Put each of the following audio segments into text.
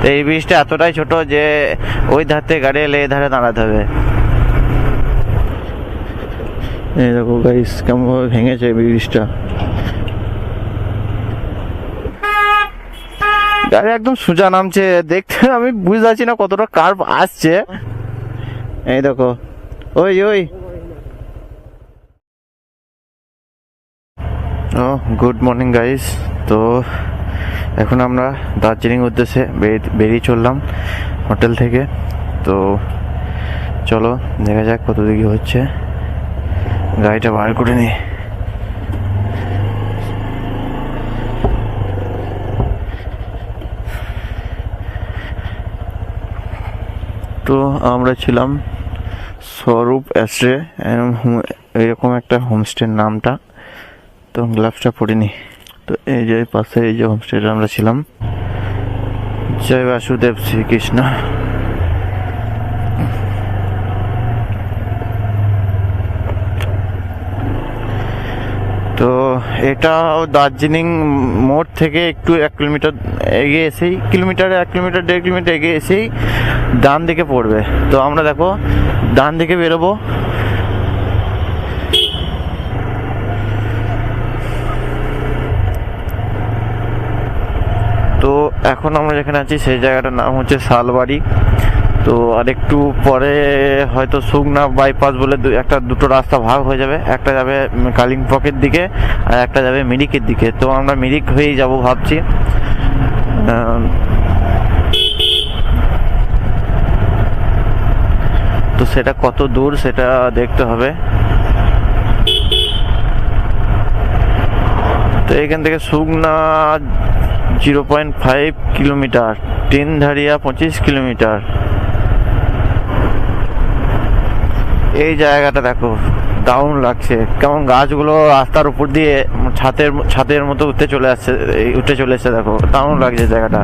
তো এই ব্রিজটা এতটাই ছোট যে ওই ধার থেকে গাড়ি এলে এই ধারে দাঁড়াতে হবে। এই দেখো গাইস কেমন ভাবে ভেঙেছে এই ব্রিজটা। গাড়ি একদম সোজা নামছে, দেখতে আমি বুঝতে পারছি না কতটা কার্ভ আসছে। এই দেখো ওই ওই ও গুড মর্নিং গাইস। তো এখন আমরা দার্জিলিং উদ্দেশ্যে বেরিয়ে চললাম হোটেল থেকে। তো চলো দেখা যাক কত দিকে হচ্ছে, গাড়িটা বার করে নি। তো আমরা ছিলাম স্বরূপ অ্যাস্ট্রে, এরকম একটা হোমস্টের নামটা। তো গ্লাভসটা পরিনি। তো এই যে পাশে এই যে হোমস্টেটা আমরা ছিলাম। জয় বাসুদেব শ্রীকৃষ্ণ। তো এটা দার্জিলিং মোড় থেকে একটু 1 কিলোমিটার এগিয়ে এসেই, 1 কিলোমিটার 1.5 কিলোমিটার এগিয়ে এসেই ডান দিকে পড়বে। তো আমরা দেখো ডান দিকে বেরোবো। তো এখন আমরা যেখানে আছি সেই জায়গাটার নাম হচ্ছে শালবাড়ি। তো আর একটু পরে হয়তো সুগনা বাইপাস বলে দুটো রাস্তা ভাগ হয়ে যাবে, একটা যাবে কালিম্পংয়ের দিকে আর একটা যাবে মিরিকের দিকে। তো আমরা মিরিক হয়েই যাব ভাবছি। তো সেটা কত দূর সেটা দেখতে হবে। তো এখান থেকে সুগনা 0.5 কিলোমিটার, তিনধারিয়া 25 কিলোমিটার। এই জায়গাটা দেখো দারুণ লাগছে, কেমন গাছগুলো রাস্তার উপর দিয়ে ছাদের মতো উঠে চলে এসছে, দেখো দারুণ লাগছে জায়গাটা।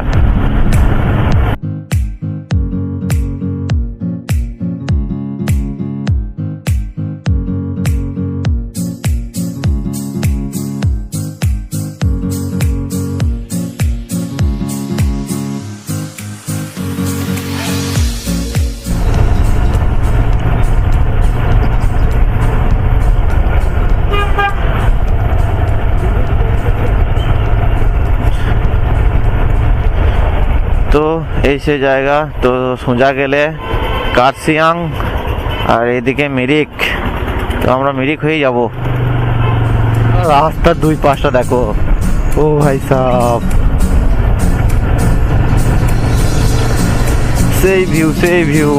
তো এই সে জায়গা। তো সোজা গেলে কার্শিয়াং আর এদিকে মিরিক। তো আমরা মিরিক হয়ে যাব। রাস্তার দুই পাশটা দেখো, ও ভাই সাব, সেই ভিউ সেই ভিউ।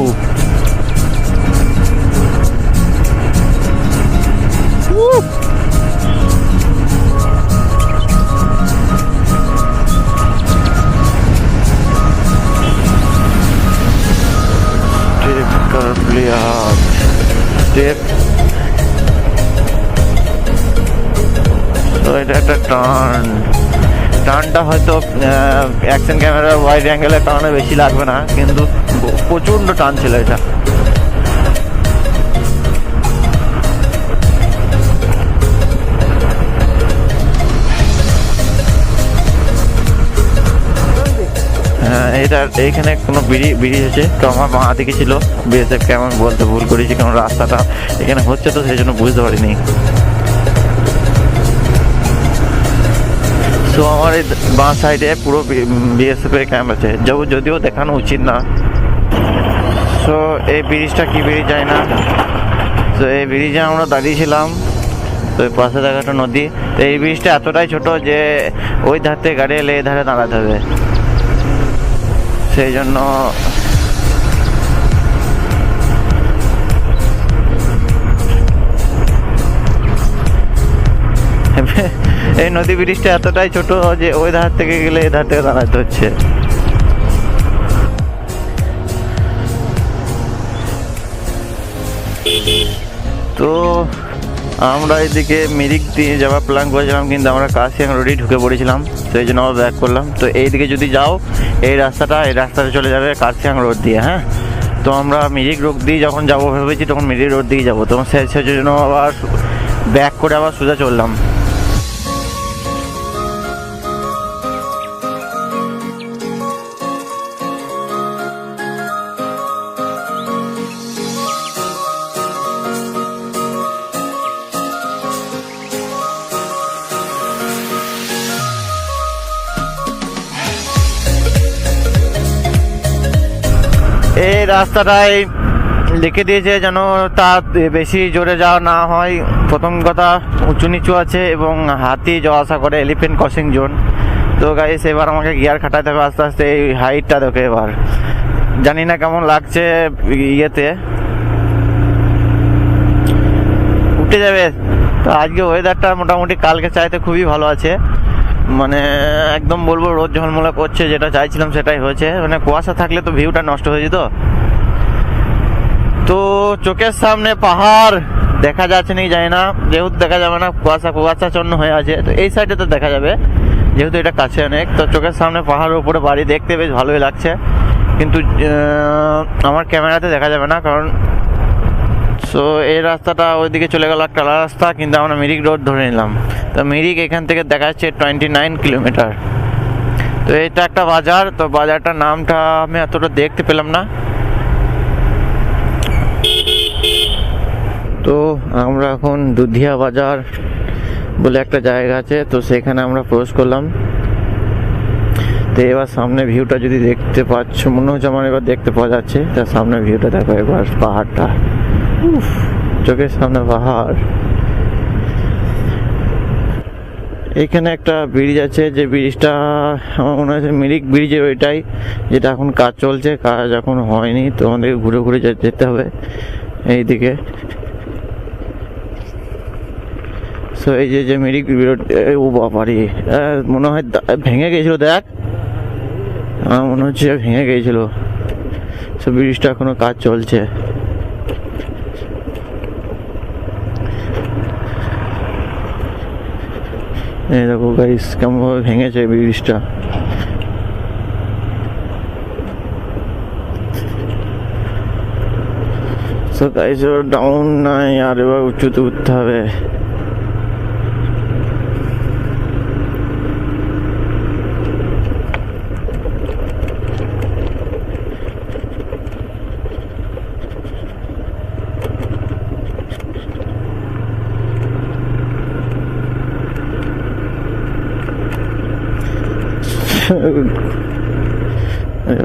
তো এটা একটা টার্নটা হয়তো অ্যাকশন ক্যামেরার ওয়াইড অ্যাঙ্গেলের কারণে বেশি লাগবে না, কিন্তু প্রচণ্ড টার্ন ছিল এটা। হ্যাঁ, এইখানে কোনো ব্রিজ আছে। তো আমার বাঁ দিকে ছিল বিএসএফ, কেমন বলতে ভুল করেছি, কারণ রাস্তাটা এখানে হচ্ছে তো সেই জন্য বুঝতে পারিনি। তো আমার এই বাঁ সাইডে পুরো বিএসএফ এর ক্যাম্প আছে, যদিও দেখানো উচিত না। তো এই ব্রিজটা কি ব্রিজ যায় না। তো এই ব্রিজে আমরা দাঁড়িয়েছিলাম। তো এই পাশে দেখা একটা নদী। তো এই ব্রিজটা এতটাই ছোট যে ওই ধার থেকে গাড়ি এলে এই ধারে দাঁড়াতে হবে, সেই জন্য এই নদী ব্রিজটা এতটাই ছোট যে ওই ধার থেকে গেলে এই ধার থেকে দাঁড়াতে হচ্ছে। তো আমরা এদিকে মিরিক দিয়ে যাওয়ার প্ল্যান করেছিলাম, কিন্তু আমরা কার্শিয়াং রোডেই ঢুকে পড়েছিলাম, তো এই জন্য আমরা ব্যাক করলাম। তো এইদিকে যদি যাও এই রাস্তাটা চলে যাবে কার্শিয়াং রোড দিয়ে। হ্যাঁ, তো আমরা মিরিক রোড দিয়ে যখন যাবো ভেবেছি তখন মিরিক রোড দিয়ে যাবো, তখন সেই জন্য আবার ব্যাক করে আবার সোজা চললাম। এই রাস্তাটায় লিখে দিয়েছে যেন তার বেশি জোরে যাওয়া না হয়। প্রথম কথা উঁচু নিচু আছে এবং হাতি যাওয়া আসা করে, এলিফেন্ট ক্রসিং জোন। তো গাইস এবার আমাকে গিয়ার খাটাতে হবে আস্তে আস্তে। এই হাইটটা দেখে এবার জানি না কেমন লাগছে, ইয়েতে উঠে যাবে। তো আজকে ওয়েদারটা মোটামুটি কালকে চাইতে খুবই ভালো আছে, মানে একদম বলবো রোদ ঝলমলা করছে, যেটা চাইছিলাম সেটাই হয়েছে। মানে কুয়াশা থাকলে তো ভিউটা নষ্ট হয়ে যেত। তো চোখের সামনে পাহাড় দেখা যাচ্ছে নাকি জানি না, যেহেতু দেখা যাবে না, কুয়াশাচ্ছন্ন হয়ে আছে। তো এই সাইডে তো দেখা যাবে যেহেতু এটা কাছে অনেক। তো চোখের সামনে পাহাড়ের উপরে বাড়ি দেখতে বেশ ভালোই লাগছে, কিন্তু আমার ক্যামেরাতে দেখা যাবে না কারণ। সো এই রাস্তাটা ওইদিকে চলে গেল একটা রাস্তা, কিন্তু আমরা মিরিক রোড ধরে নিলাম। তো মিরিক এখান থেকে দেখা যাচ্ছে 29 কিলোমিটার। তো এটা একটা বাজার, তো বাজারটার নামটা আমি এতটা দেখতে পেলাম না। তো আমরা এখন দুধিয়া বাজার বলে একটা জায়গা আছে, তো সেখানে আমরা প্রবেশ করলাম। তো এবার সামনে ভিউটা যদি দেখতে পাচ্ছ, মনে হচ্ছে আমার এবার দেখতে পাওয়া যাচ্ছে। তার সামনে ভিউটা দেখো এবার, পাহাড়টা চোখের সামনে পাহাড়। এখানে একটা ব্রিজ আছে, যে ব্রিজটা আমার মনে হচ্ছে মিরিক ব্রিজের ওইটাই, যেটা এখন কাজ চলছে, কাজ এখন হয়নি। তো আমাদেরকে ঘুরে ঘুরে যেতে হবে এইদিকে। সো এই যে মিরিক, ও বাবারি মনে হয় ভেঙে গেছিল, দেখ আমার মনে হচ্ছে ভেঙে গেছিল। সো ব্রিজটা এখনো কাজ চলছে। এই দেখো গাইস কেমন ভাবে ভেঙেছে ব্রিজটা। সো গাইস এবার ডাউন নাই, আর এবার উঁচুতে উঠতে হবে।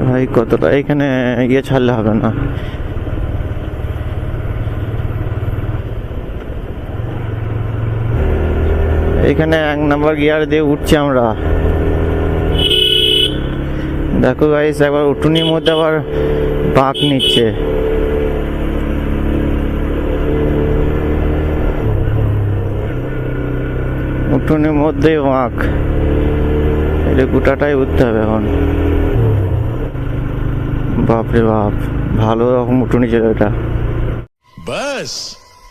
ভাই কতটা এখানে ইয়ে ছাড়লে হবে না। এখানে 1 নাম্বার গিয়ার দিয়ে উঠছি আমরা। দেখো গাইস একবার উঠুনির মধ্যে আবার বাঁক নিচ্ছে। উঠুনির মধ্যেই বাঁক, এটা গোটাটাই উঠতে হবে এখন। বাপরে বাপ, ভালো রকম উঠুনি ছিল এটা। বাস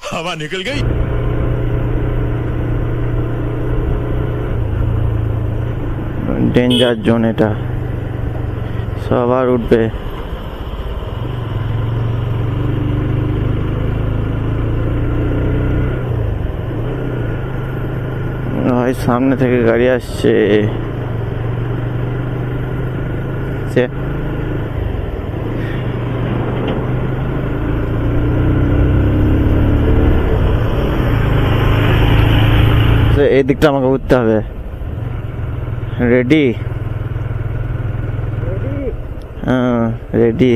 হাওয়া নিকল গই। ডেঞ্জার জোন এটা, সবার উঠবে। ভাই সামনে থেকে গাড়ি আসছে। এই দিকটা আমাকে উঠতে হবে। রেডি? হ্যাঁ রেডি।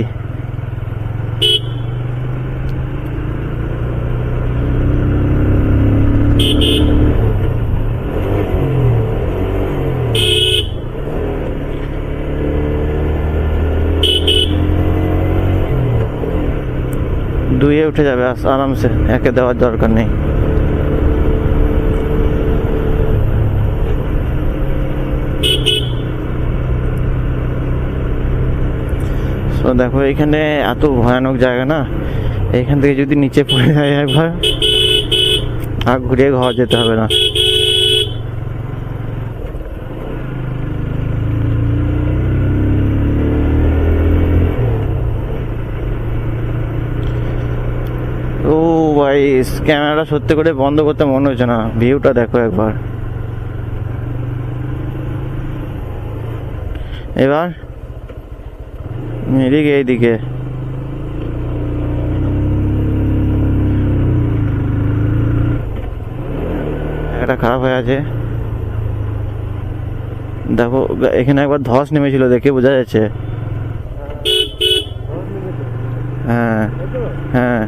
দুইয়ে উঠে যাবে আরামসে, একে দেওয়ার দরকার নেই। তো দেখো এখানে এত ভয়ানক জায়গা না, এখান থেকে যদি নিচে পড়ে যায় একবার আর ঘুরে ঘর যেতে হবে না। ও ভাই ক্যামেরাটা সত্যি করে বন্ধ করতে মনে হচ্ছে না, ভিউটা দেখো একবার। এবার এদিকে এইদিকে একটা খারাপ হয়ে আছে। দেখো এখানে একবার ধস নেমেছিল, দেখে বোঝা যাচ্ছে। হ্যাঁ হ্যাঁ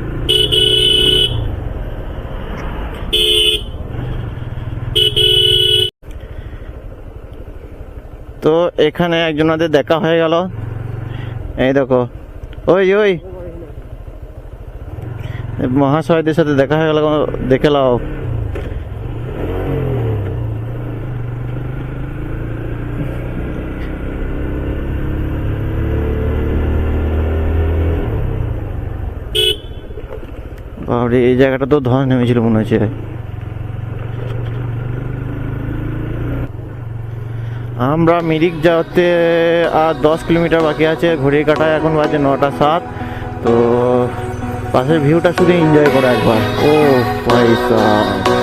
তো এখানে একজনাদের দেখা হয়ে গেল, এই দেখো ওই ওই মহাশয়দের সাথে দেখা হয়ে গেল, দেখে নাও। বাবারে, এই জায়গাটা তো ধস নেমেছিল মনে হচ্ছে। আমরা মিরিক যাওয়াতে আর 10 কিলোমিটার বাকি আছে, ঘড়ির কাঁটায় এখন বাজে 9টা 7। তো পাশের ভিউটা শুধু এনজয় করো একবার। ও ভাই সাহেব,